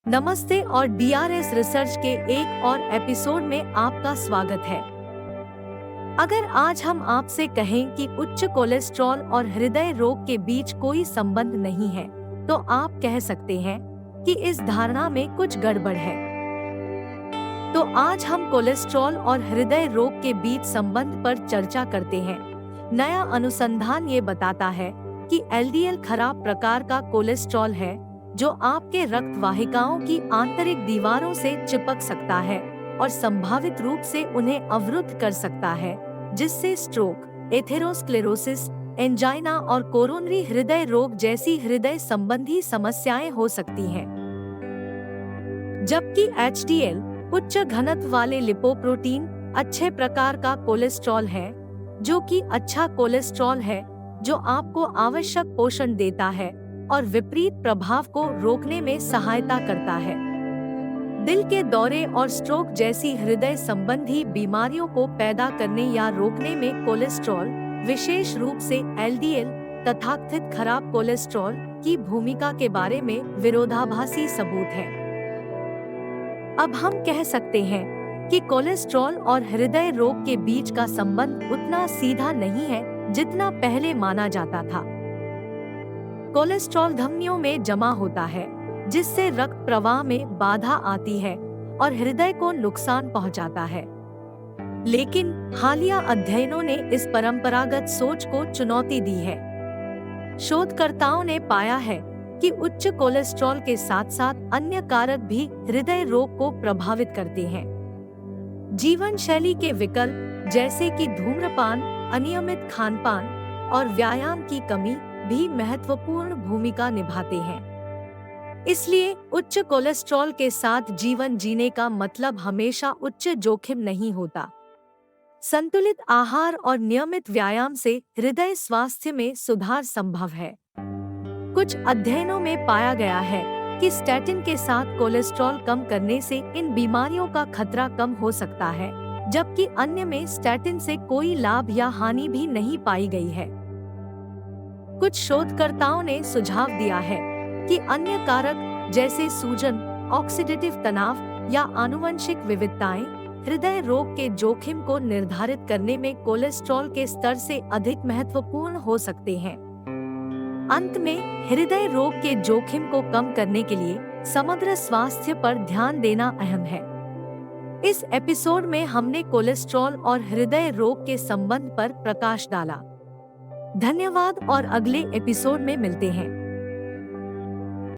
नमस्ते और DRS research के एक और एपिसोड में आपका स्वागत है। अगर आज हम आपसे कहें कि उच्च कोलेस्ट्रॉल और हृदय रोग के बीच कोई संबंध नहीं है, तो आप कह सकते हैं कि इस धारणा में कुछ गड़बड़ है। तो आज हम कोलेस्ट्रॉल और हृदय रोग के बीच संबंध पर चर्चा करते हैं। नया अनुसंधान ये बताता है कि एलडीएल खराब प्रकार का कोलेस्ट्रॉल है जो आपके रक्त वाहिकाओं की आंतरिक दीवारों से चिपक सकता है और संभावित रूप से उन्हें अवरुद्ध कर सकता है, जिससे स्ट्रोक, एथेरोस्क्लेरोसिस, एंजाइना और कोरोनरी हृदय रोग जैसी हृदय संबंधी समस्याएं हो सकती हैं। जबकि एचडीएल उच्च घनत्व वाले लिपोप्रोटीन अच्छे प्रकार का कोलेस्ट्रॉल है, जो कि अच्छा कोलेस्ट्रॉल है जो आपको आवश्यक पोषण देता है और विपरीत प्रभाव को रोकने में सहायता करता है। दिल के दौरे और स्ट्रोक जैसी हृदय संबंधी बीमारियों को पैदा करने या रोकने में कोलेस्ट्रॉल, विशेष रूप से एलडीएल तथाकथित खराब कोलेस्ट्रॉल की भूमिका के बारे में विरोधाभासी सबूत है। अब हम कह सकते हैं कि कोलेस्ट्रॉल और हृदय रोग के बीच का संबंध उतना सीधा नहीं है जितना पहले माना जाता था। कोलेस्ट्रॉल धमनियों में जमा होता है, जिससे रक्त प्रवाह में बाधा आती है और हृदय को नुकसान पहुंचाता है। लेकिन हालिया अध्ययनों ने इस परंपरागत सोच को चुनौती दी है। शोधकर्ताओं ने पाया है कि उच्च कोलेस्ट्रॉल के साथ साथ अन्य कारक भी हृदय रोग को प्रभावित करते हैं। जीवन शैली के विकल्प जैसे कि धूम्रपान, अनियमित खानपान और व्यायाम की कमी भी महत्वपूर्ण भूमिका निभाते हैं। इसलिए उच्च कोलेस्ट्रॉल के साथ जीवन जीने का मतलब हमेशा उच्च जोखिम नहीं होता। संतुलित आहार और नियमित व्यायाम से हृदय स्वास्थ्य में सुधार संभव है। कुछ अध्ययनों में पाया गया है कि स्टैटिन के साथ कोलेस्ट्रॉल कम करने से इन बीमारियों का खतरा कम हो सकता है, जबकि अन्य में स्टैटिन से कोई लाभ या हानि भी नहीं पाई गई है। कुछ शोधकर्ताओं ने सुझाव दिया है कि अन्य कारक जैसे सूजन, ऑक्सीडेटिव तनाव या आनुवंशिक विविधताएं हृदय रोग के जोखिम को निर्धारित करने में कोलेस्ट्रॉल के स्तर से अधिक महत्वपूर्ण हो सकते हैं। अंत में हृदय रोग के जोखिम को कम करने के लिए समग्र स्वास्थ्य पर ध्यान देना अहम है। इस एपिसोड में हमने कोलेस्ट्रॉल और हृदय रोग के संबंध पर प्रकाश डाला। धन्यवाद और अगले एपिसोड में मिलते हैं।